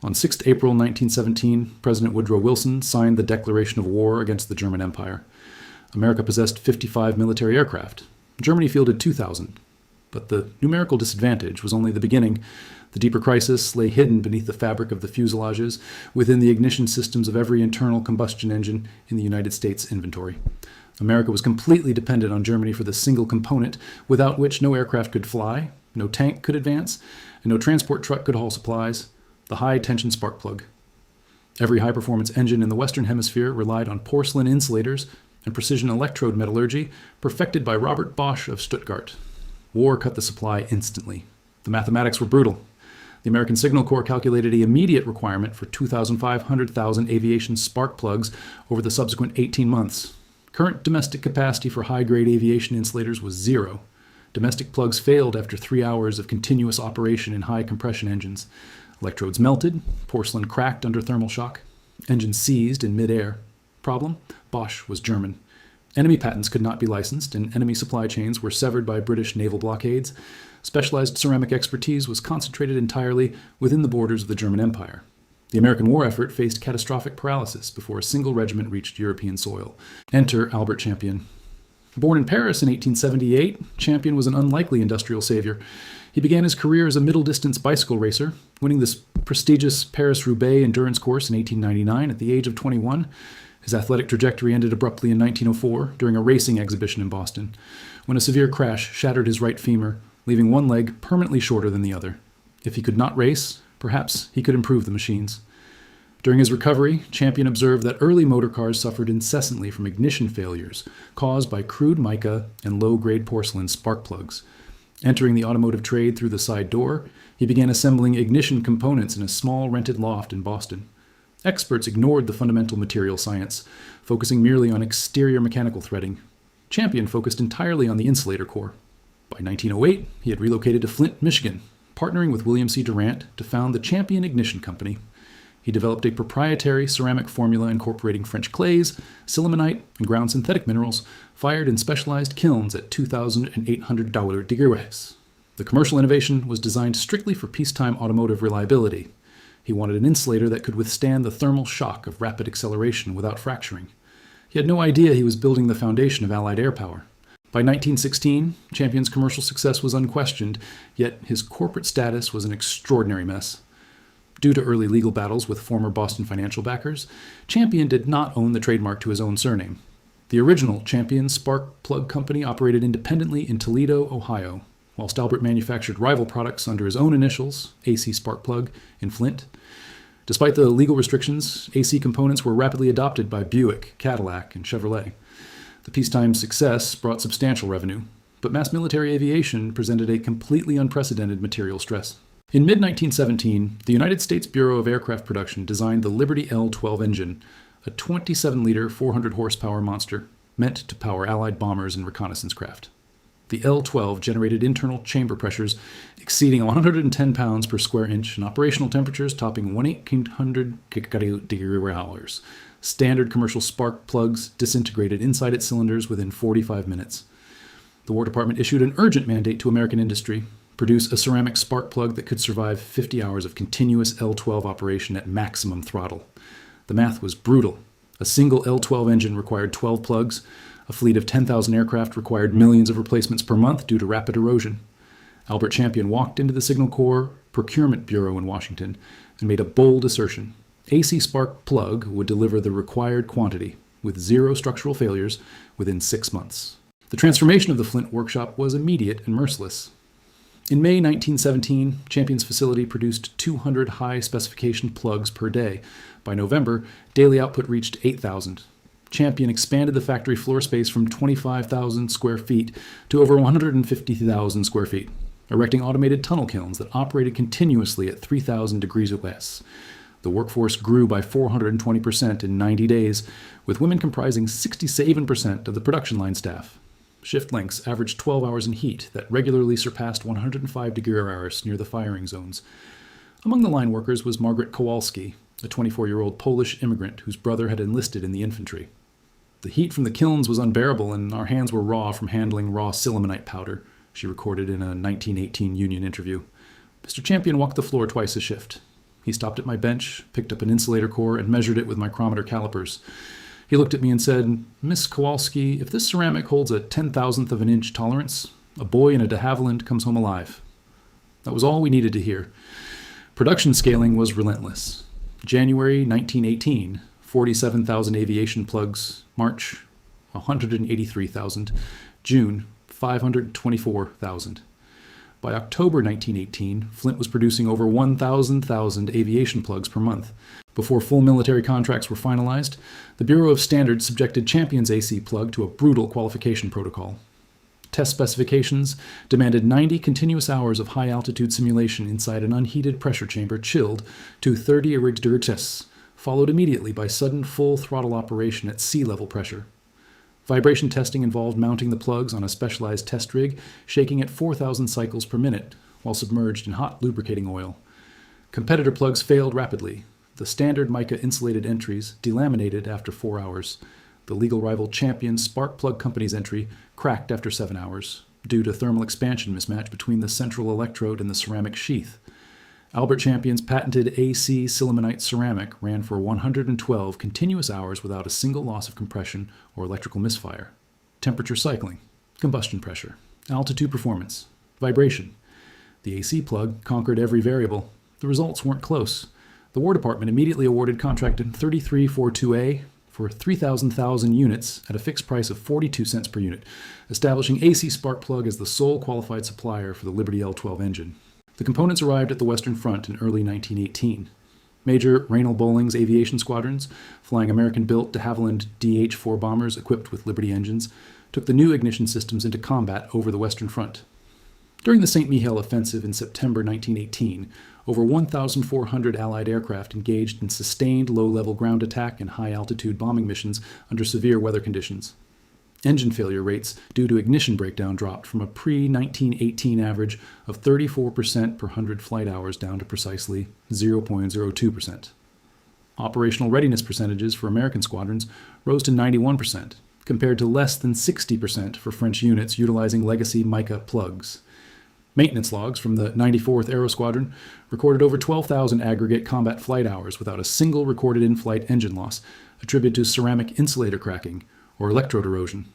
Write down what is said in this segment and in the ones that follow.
On 6 April 1917, President Woodrow Wilson signed the declaration of war against the German Empire. America possessed 55 military aircraft. Germany fielded 2,000. But the numerical disadvantage was only the beginning. The deeper crisis lay hidden beneath the fabric of the fuselages, within the ignition systems of every internal combustion engine in the United States inventory. America was completely dependent on Germany for the single component, without which no aircraft could fly, no tank could advance, and no transport truck could haul supplies: the high-tension spark plug. Every high-performance engine in the Western Hemisphere relied on porcelain insulators and precision electrode metallurgy perfected by Robert Bosch of Stuttgart. War cut the supply instantly. The mathematics were brutal. The American Signal Corps calculated an immediate requirement for 2,500,000 aviation spark plugs over the subsequent 18 months. Current domestic capacity for high-grade aviation insulators was 0. Domestic plugs failed after 3 hours of continuous operation in high-compression engines. Electrodes melted, porcelain cracked under thermal shock, engines seized in mid-air. Problem? Bosch was German. Enemy patents could not be licensed, and enemy supply chains were severed by British naval blockades. Specialized ceramic expertise was concentrated entirely within the borders of the German Empire. The American war effort faced catastrophic paralysis before a single regiment reached European soil. Enter Albert Champion. Born in Paris in 1878, Champion was an unlikely industrial savior. He began his career as a middle-distance bicycle racer, winning this prestigious Paris-Roubaix endurance course in 1899 at the age of 21. His athletic trajectory ended abruptly in 1904 during a racing exhibition in Boston, when a severe crash shattered his right femur, leaving one leg permanently shorter than the other. If he could not race, perhaps he could improve the machines. During his recovery, Champion observed that early motor cars suffered incessantly from ignition failures caused by crude mica and low-grade porcelain spark plugs. Entering the automotive trade through the side door, he began assembling ignition components in a small rented loft in Boston. Experts ignored the fundamental material science, focusing merely on exterior mechanical threading. Champion focused entirely on the insulator core. By 1908, he had relocated to Flint, Michigan, partnering with William C. Durant to found the Champion Ignition Company. He developed a proprietary ceramic formula incorporating French clays, sillimanite, and ground synthetic minerals, fired in specialized kilns at $2,800 degrees. The commercial innovation was designed strictly for peacetime automotive reliability. He wanted an insulator that could withstand the thermal shock of rapid acceleration without fracturing. He had no idea he was building the foundation of Allied air power. By 1916, Champion's commercial success was unquestioned, yet his corporate status was an extraordinary mess. Due to early legal battles with former Boston financial backers, Champion did not own the trademark to his own surname. The original Champion Spark Plug Company operated independently in Toledo, Ohio, whilst Albert manufactured rival products under his own initials, AC Spark Plug, in Flint. Despite the legal restrictions, AC components were rapidly adopted by Buick, Cadillac, and Chevrolet. The peacetime success brought substantial revenue, but mass military aviation presented a completely unprecedented material stress. In mid-1917, the United States Bureau of Aircraft Production designed the Liberty L-12 engine, a 27-liter, 400-horsepower monster meant to power Allied bombers and reconnaissance craft. The L-12 generated internal chamber pressures exceeding 110 pounds per square inch and operational temperatures topping 1,800 degrees. Standard commercial spark plugs disintegrated inside its cylinders within 45 minutes. The War Department issued an urgent mandate to American industry: produce a ceramic spark plug that could survive 50 hours of continuous L-12 operation at maximum throttle. The math was brutal. A single L-12 engine required 12 plugs. A fleet of 10,000 aircraft required millions of replacements per month due to rapid erosion. Albert Champion walked into the Signal Corps Procurement Bureau in Washington and made a bold assertion. AC Spark Plug would deliver the required quantity, with 0 structural failures, within 6 months. The transformation of the Flint workshop was immediate and merciless. In May 1917, Champion's facility produced 200 high-specification plugs per day. By November, daily output reached 8,000. Champion expanded the factory floor space from 25,000 square feet to over 150,000 square feet, erecting automated tunnel kilns that operated continuously at 3,000 degrees West. The workforce grew by 420% in 90 days, with women comprising 67% of the production line staff. Shift lengths averaged 12 hours in heat that regularly surpassed 105 degree hours near the firing zones. Among the line workers was Margaret Kowalski, a 24-year-old Polish immigrant whose brother had enlisted in the infantry. The heat from the kilns was unbearable, and our hands were raw from handling raw sillimanite powder, she recorded in a 1918 union interview. Mr. Champion walked the floor twice a shift. He stopped at my bench, picked up an insulator core, and measured it with micrometer calipers. He looked at me and said, "Miss Kowalski, if this ceramic holds a 10,000th of an inch tolerance, a boy in a de Havilland comes home alive." That was all we needed to hear. Production scaling was relentless. January 1918, 47,000 aviation plugs. March, 183,000. June, 524,000. By October 1918, Flint was producing over 1,000,000 aviation plugs per month. Before full military contracts were finalized, the Bureau of Standards subjected Champion's AC plug to a brutal qualification protocol. Test specifications demanded 90 continuous hours of high-altitude simulation inside an unheated pressure chamber chilled to 30 Celsius, followed immediately by sudden full-throttle operation at sea-level pressure. Vibration testing involved mounting the plugs on a specialized test rig, shaking at 4,000 cycles per minute, while submerged in hot lubricating oil. Competitor plugs failed rapidly. The standard mica insulated entries delaminated after 4 hours. The legal rival Champion Spark Plug Company's entry cracked after 7 hours, due to thermal expansion mismatch between the central electrode and the ceramic sheath. Albert Champion's patented AC sillimanite ceramic ran for 112 continuous hours without a single loss of compression or electrical misfire. Temperature cycling, combustion pressure, altitude performance, vibration. The AC plug conquered every variable. The results weren't close. The War Department immediately awarded contract 3342A for 3,000 units at a fixed price of 42 cents per unit, establishing AC Spark Plug as the sole qualified supplier for the Liberty L-12 engine. The components arrived at the Western Front in early 1918. Major Raynal Bowling's aviation squadrons, flying American-built de Havilland DH-4 bombers equipped with Liberty engines, took the new ignition systems into combat over the Western Front. During the St. Mihiel offensive in September 1918, over 1,400 Allied aircraft engaged in sustained low-level ground attack and high-altitude bombing missions under severe weather conditions. Engine failure rates due to ignition breakdown dropped from a pre-1918 average of 34% per 100 flight hours down to precisely 0.02%. Operational readiness percentages for American squadrons rose to 91%, compared to less than 60% for French units utilizing legacy mica plugs. Maintenance logs from the 94th Aero Squadron recorded over 12,000 aggregate combat flight hours without a single recorded in-flight engine loss attributed to ceramic insulator cracking or electrode erosion.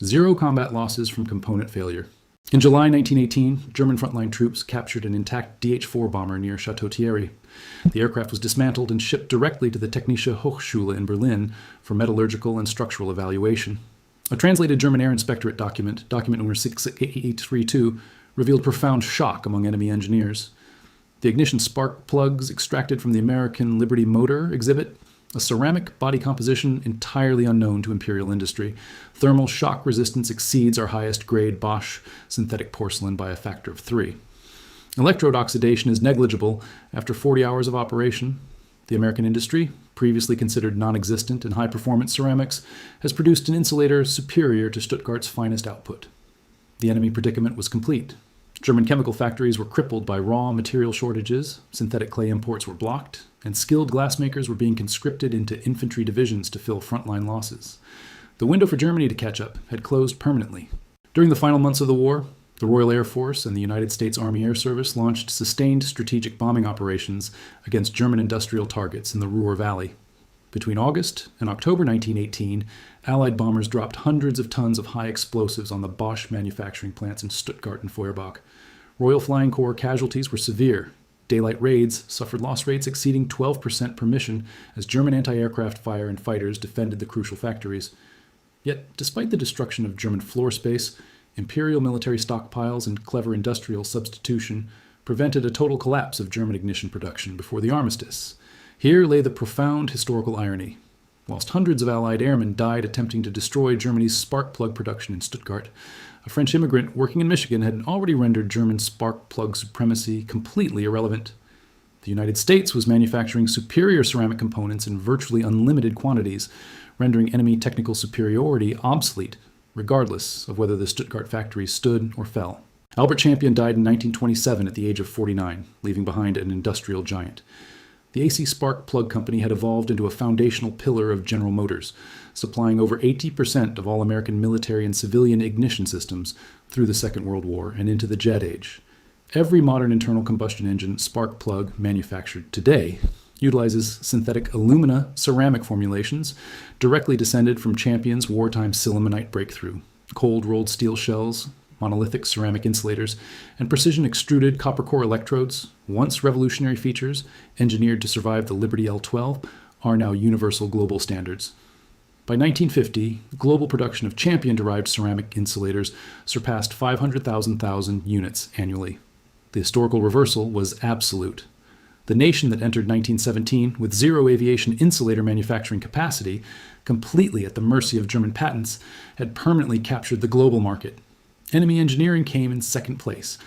0 combat losses from component failure. In July 1918, German frontline troops captured an intact DH-4 bomber near Chateau Thierry. The aircraft was dismantled and shipped directly to the Technische Hochschule in Berlin for metallurgical and structural evaluation. A translated German Air Inspectorate document number 6832, revealed profound shock among enemy engineers. The ignition spark plugs extracted from the American Liberty motor exhibit a ceramic body composition entirely unknown to imperial industry. Thermal shock resistance exceeds our highest grade Bosch synthetic porcelain by a factor of 3. Electrode oxidation is negligible after 40 hours of operation. The American industry, previously considered non-existent in high-performance ceramics, has produced an insulator superior to Stuttgart's finest output. The enemy predicament was complete. German chemical factories were crippled by raw material shortages, synthetic clay imports were blocked, and skilled glassmakers were being conscripted into infantry divisions to fill frontline losses. The window for Germany to catch up had closed permanently. During the final months of the war, the Royal Air Force and the United States Army Air Service launched sustained strategic bombing operations against German industrial targets in the Ruhr Valley. Between August and October 1918, Allied bombers dropped hundreds of tons of high explosives on the Bosch manufacturing plants in Stuttgart and Feuerbach. Royal Flying Corps casualties were severe. Daylight raids suffered loss rates exceeding 12% per mission as German anti-aircraft fire and fighters defended the crucial factories. Yet, despite the destruction of German floor space, imperial military stockpiles and clever industrial substitution prevented a total collapse of German ignition production before the armistice. Here lay the profound historical irony. Whilst hundreds of Allied airmen died attempting to destroy Germany's spark plug production in Stuttgart, a French immigrant working in Michigan had already rendered German spark plug supremacy completely irrelevant. The United States was manufacturing superior ceramic components in virtually unlimited quantities, rendering enemy technical superiority obsolete, regardless of whether the Stuttgart factories stood or fell. Albert Champion died in 1927 at the age of 49, leaving behind an industrial giant. The AC Spark Plug Company had evolved into a foundational pillar of General Motors, supplying over 80% of all American military and civilian ignition systems through the Second World War and into the Jet Age. Every modern internal combustion engine spark plug manufactured today utilizes synthetic alumina ceramic formulations directly descended from Champion's wartime sillimanite breakthrough, cold-rolled steel shells, monolithic ceramic insulators, and precision extruded copper core electrodes, once revolutionary features engineered to survive the Liberty L-12, are now universal global standards. By 1950, global production of Champion-derived ceramic insulators surpassed 500,000 units annually. The historical reversal was absolute. The nation that entered 1917 with zero aviation insulator manufacturing capacity, completely at the mercy of German patents, had permanently captured the global market. Enemy engineering came in second place,